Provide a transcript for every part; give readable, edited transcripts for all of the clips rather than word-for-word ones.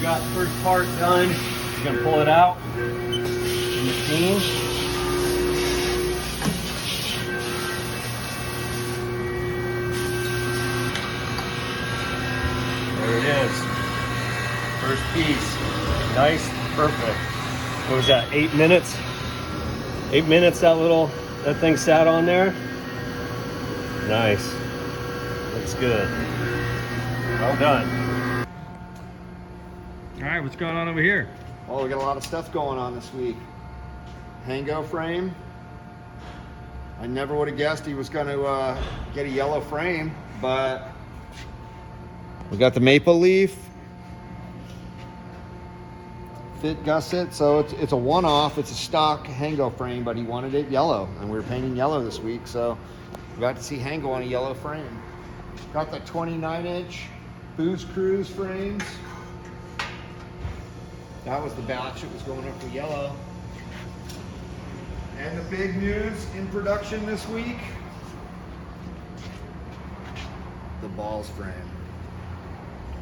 got the first part done. We're gonna pull it out in the machine. There it is. First piece. Nice, perfect. What was that, 8 minutes? 8 minutes that thing sat on there. Nice. Looks good. Well done. All right, what's going on over here? Well, we got a lot of stuff going on this week. Hango frame. I never would have guessed he was going to get a yellow frame, but we got the maple leaf fit gusset. So it's a one-off. It's a stock Hango frame, but he wanted it yellow, and we were painting yellow this week, so we got to see Hango on a yellow frame. Got the 29-inch Booze Cruz frames. That was the batch that was going up for yellow. And the big news in production this week, the balls frame.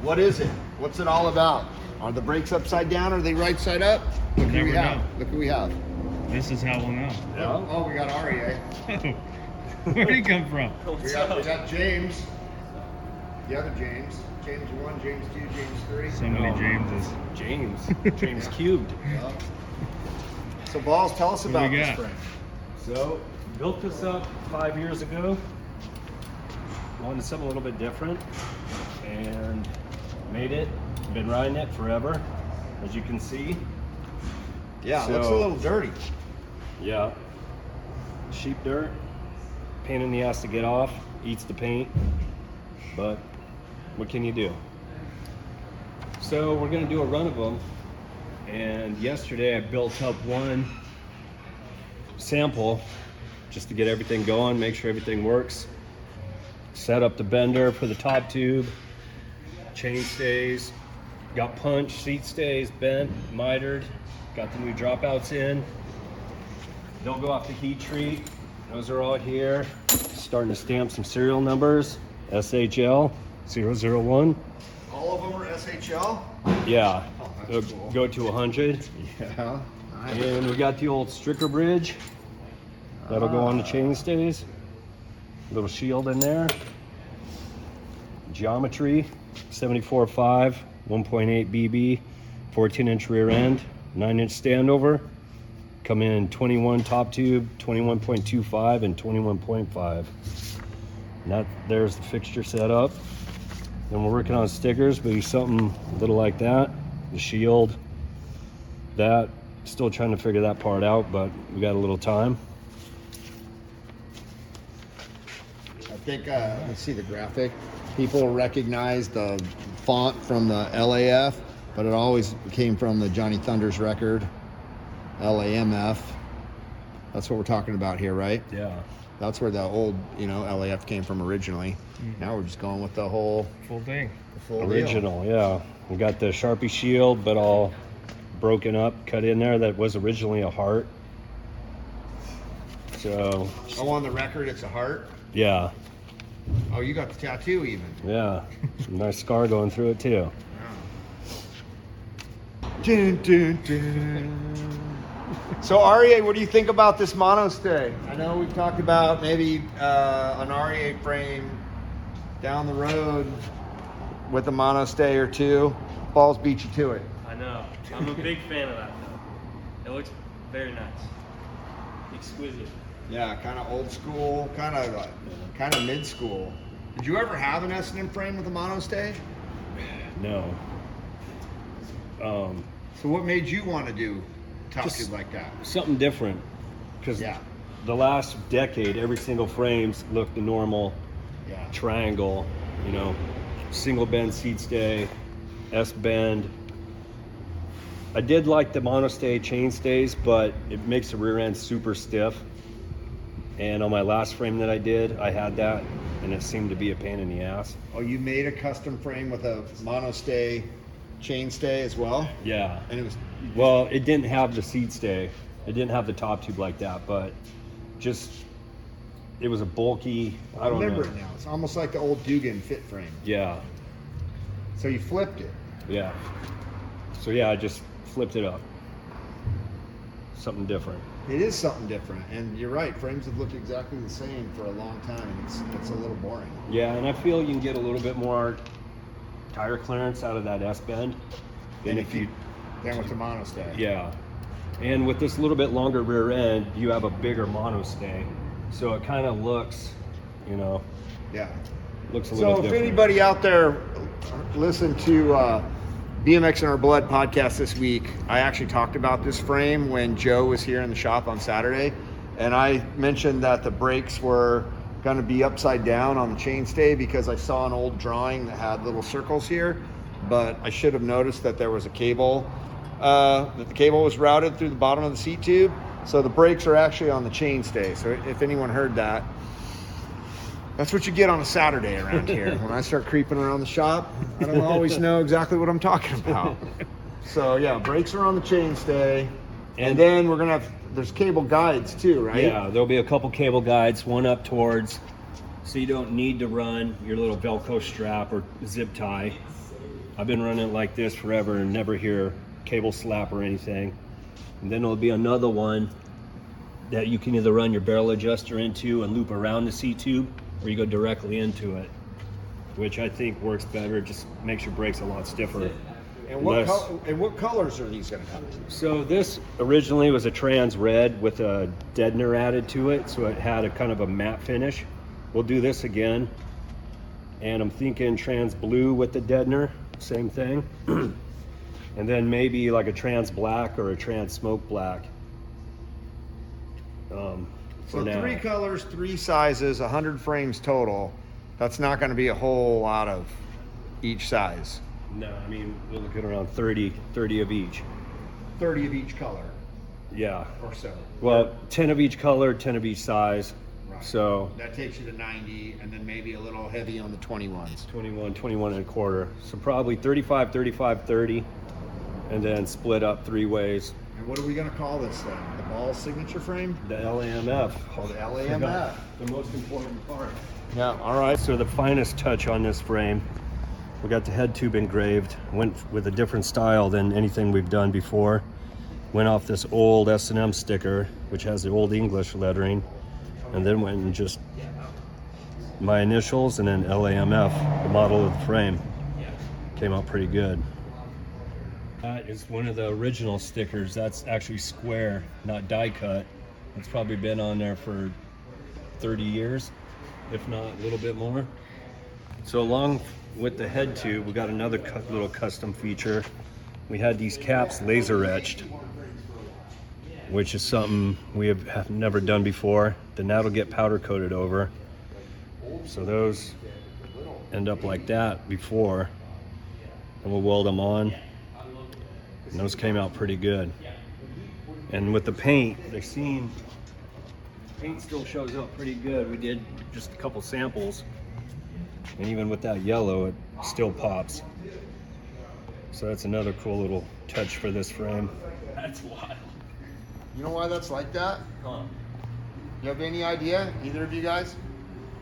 What is it? What's it all about? Are the brakes upside down? Are they right side up? Look who we have. Look who we have. This is how we'll know. Yeah. Oh, we got Aryei. Where'd he come from? We got James. The other James. James 1, James 2, James 3. So many Jameses. James cubed. Yeah. So Balls, tell us about this frame. So, built this up 5 years ago. Wanted something a little bit different, and made it. Been riding it forever, as you can see. Yeah, it looks a little dirty. Yeah. Sheep dirt. Pain in the ass to get off. Eats the paint. But what can you do? So we're gonna do a run of them. And yesterday I built up one sample just to get everything going, make sure everything works. Set up the bender for the top tube, chain stays, got punched, seat stays, bent, mitered, got the new dropouts in. They'll go off the heat treat. Those are all here. Starting to stamp some serial numbers. SHL 001. All of them are SHL? Yeah. Oh, that's cool. Go to 100. Yeah. Nice. And we got the old stricker bridge. That'll go on the chain stays. Little shield in there. Geometry 74.5, 1.8 BB, 14-inch rear end, 9-inch standover. Come in 21 top tube, 21.25 and 21.5. And there's the fixture set up. Then we're working on stickers, but something a little like that. The shield, that. Still trying to figure that part out, but we got a little time. I think, let's see the graphic. People recognize the font from the LAF, but it always came from the Johnny Thunders record, LAMF. That's what we're talking about here, right? Yeah. That's where the old, LAF came from originally. Now we're just going with the whole Full thing. the full Original, yeah. We got the Sharpie shield, but all broken up, cut in there. That was originally a heart. So, deal. Oh, on the record, it's a heart. yeah, Oh, you got the tattoo even. yeah. Nice scar going through it too. Dun, dun, dun. So Aryei, what do you think about this monostay? I know we've talked about maybe an Aryei frame down the road with a monostay or two. Balls beat you to it. I know. I'm a big fan of that though. It looks very nice. Exquisite. Yeah, kind of old school, kind of mid school. Did you ever have an S&M frame with a monostay? No. So what made you want to do top Just- tube like that? Something different. Because Yeah. the last decade, every single frames looked the normal Yeah. triangle, single bend seat stay, S bend. I did like the monostay chain stays, but it makes the rear end super stiff. And on my last frame that I did, I had that, and it seemed to be a pain in the ass. Oh, you made a custom frame with a monostay chain stay as well? Yeah. And it was Well, it didn't have the seat stay. It didn't have the top tube like that, but just, it was a bulky, I don't remember know. it now. It's almost like the old Dugan fit frame. Yeah, So you flipped it. yeah. So yeah, I just flipped it up. Something different. It is something different, and you're right. Frames have looked exactly the same for a long time. It's a little boring. Yeah, and I feel you can get a little bit more tire clearance out of that S bend than if you. Than with the monostay. Yeah, and with this little bit longer rear end, you have a bigger monostay, so it kind of looks, you know, Yeah. looks a little So if different. anybody out there listened to BMX in Our Blood podcast this week, I actually talked about this frame when Joe was here in the shop on Saturday, and I mentioned that the brakes were going to be upside down on the chainstay because I saw an old drawing that had little circles here, but I should have noticed that there was a cable, that the cable was routed through the bottom of the seat tube, so the brakes are actually on the chainstay. So if anyone heard that, that's what you get on a Saturday around here. When I start creeping around the shop, I don't always know exactly what I'm talking about. So yeah, brakes are on the chainstay. And then we're gonna have, there's cable guides too, right? Yeah, there'll be a couple cable guides, one up towards, so you don't need to run your little Velcro strap or zip tie. I've been running it like this forever and never hear cable slap or anything. And then there'll be another one that you can either run your barrel adjuster into and loop around the seat tube, or you go directly into it, which I think works better. Just makes your brakes a lot stiffer. And what colors are these gonna come in? So this originally was a trans red with a deadener added to it, so it had a kind of a matte finish. We'll do this again, and I'm thinking trans blue with the deadener, same thing. And then maybe like a trans black or a trans smoke black. So now. 3 colors, 3 sizes, 100 frames total. That's not gonna be a whole lot of each size. No, I mean, we're looking around 30 of each. 30 of each color Yeah. or so. Well, 10 of each color, 10 of each size. Right. So That takes you to 90, and then maybe a little heavy on the 21s. 21 and a quarter. So probably 35, 35, 30, and then split up 3 ways. And what are we gonna call this then? The ball signature frame? The LAMF. Oh, the LAMF. The most important part. Yeah, all right. So the finest touch on this frame, we got the head tube engraved, went with a different style than anything we've done before. Went off this old S&M sticker, which has the old English lettering, and then went and just my initials and then LAMF, the model of the frame. Came out pretty good. That is one of the original stickers. That's actually square, not die cut. It's probably been on there for 30 years, if not a little bit more. So along with the head tube, we got another little custom feature. We had these caps laser etched, which is something we have never done before. Then that'll get powder coated over. So those end up like that before, and we'll weld them on. And those came out pretty good. And with the paint, paint still shows up pretty good. We did just a couple samples, and even with that yellow, it still pops. So that's another cool little touch for this frame. That's wild. You know why that's like that? Huh. You have any idea? Either of you guys?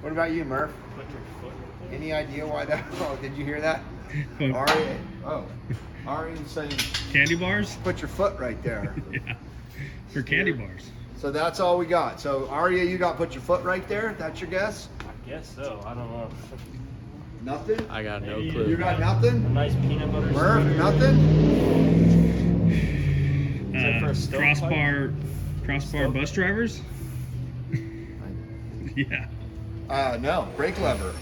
What about you, Murph? Put your foot. Any idea why that? Oh, did you hear that? Ari. Oh, Ari saying, Candy bars? put your foot right there. Yeah. For candy bars. So that's all we got. So Aria, you got put your foot right there. That's your guess? I guess so. I don't know. Nothing? I got no Maybe clue. You got A nothing? nice peanut butter. Murph, spreader. nothing? Is that for a stovepipe? Crossbar bus drivers? Yeah. No, brake lever.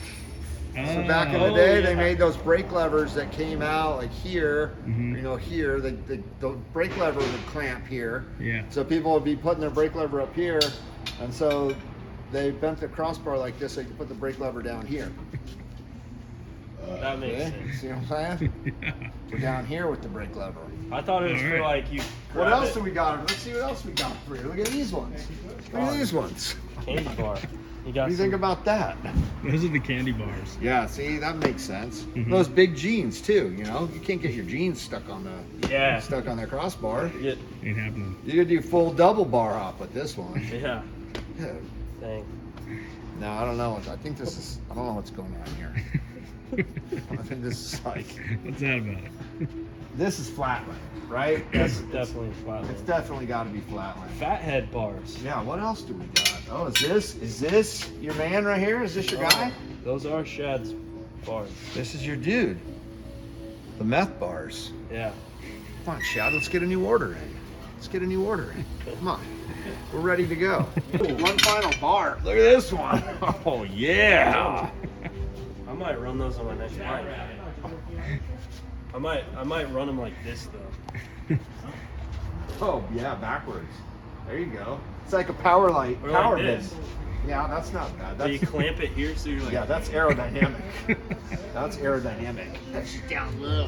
So back in Oh, the day, yeah. they made those brake levers that came out like here, Mhm. you know, here. The brake lever would clamp here. Yeah. So people would be putting their brake lever up here, and so they bent the crossbar like this so you could put the brake lever down here. That makes Okay? sense. See what I'm saying? Yeah. We're down here with the brake lever. I thought it was for Alright. like you. What grab else it. do we got? Let's see what else we got for you. Look at these ones. Look at these ones. Candy bar. You got What do you some- think about that? Those are the candy bars. Yeah, see, that makes sense. Mhm. Those big jeans too, you know? You can't get your jeans stuck on the Yeah. crossbar. Yeah. Ain't happening. You could do full double bar hop with this one. Yeah. Yeah. Dang. No, I don't know. I think this is, I don't know what's going on here. I think this is like, What's that about? This is flatland, right? That's Definitely flat. It's definitely got to be flatland. Fathead bars. Yeah. What else do we got? Oh, is this your man right here? Is this your guy? Those are Shad's bars. This is your dude. The meth bars. Yeah. Come on, Shad. Let's get a new order in. Let's get a new order in. Come on. We're ready to go. One final bar. Look at this one. Oh yeah. I might run those on my next bike. I might run them like this though. Oh yeah, backwards. There you go. It's like a power light. Or Power like bend. this. Yeah, that's not bad. So you That's clamp it here so you're like. yeah, that's aerodynamic. That's aerodynamic. That's down low.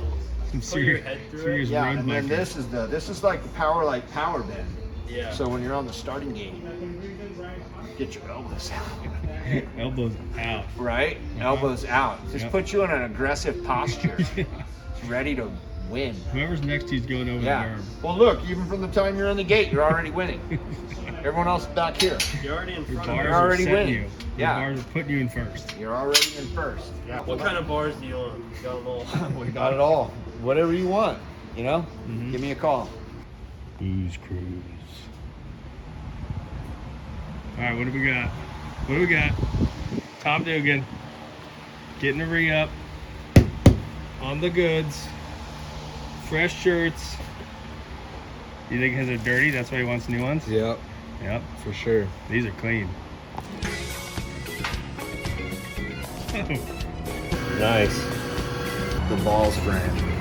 Some Put your serious, head through it. serious Yeah, road and then biker. this is like the power light power bend. Yeah. So when you're on the starting gate, get your elbows out. Elbows out. Right? Elbows out. Just Yep. put you in an aggressive posture. Ready to win. Whoever's next to you's going over Yeah. the berm. Well, look, even from the time you're in the gate, you're already winning. Everyone else back here, You're already in Your front bars of You're are already setting winning. you. Your Yeah. bars are putting you in first. you're already in first. Yeah. What kind of bars do you want? You got them all. We got it all. Whatever you want, you know? Mhm. Give me a call. Booze Cruz. All right, what do we got? What do we got? Tom Dugan getting the re-up on the goods. Fresh shirts. You think his are dirty? That's why he wants new ones? Yep, Yep. for sure. These are clean. Nice. The balls frame.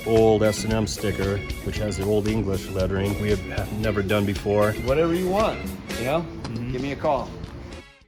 Old S&M sticker, which has the old English lettering we have never done before. Whatever you want, you know? Mhm. Give me a call.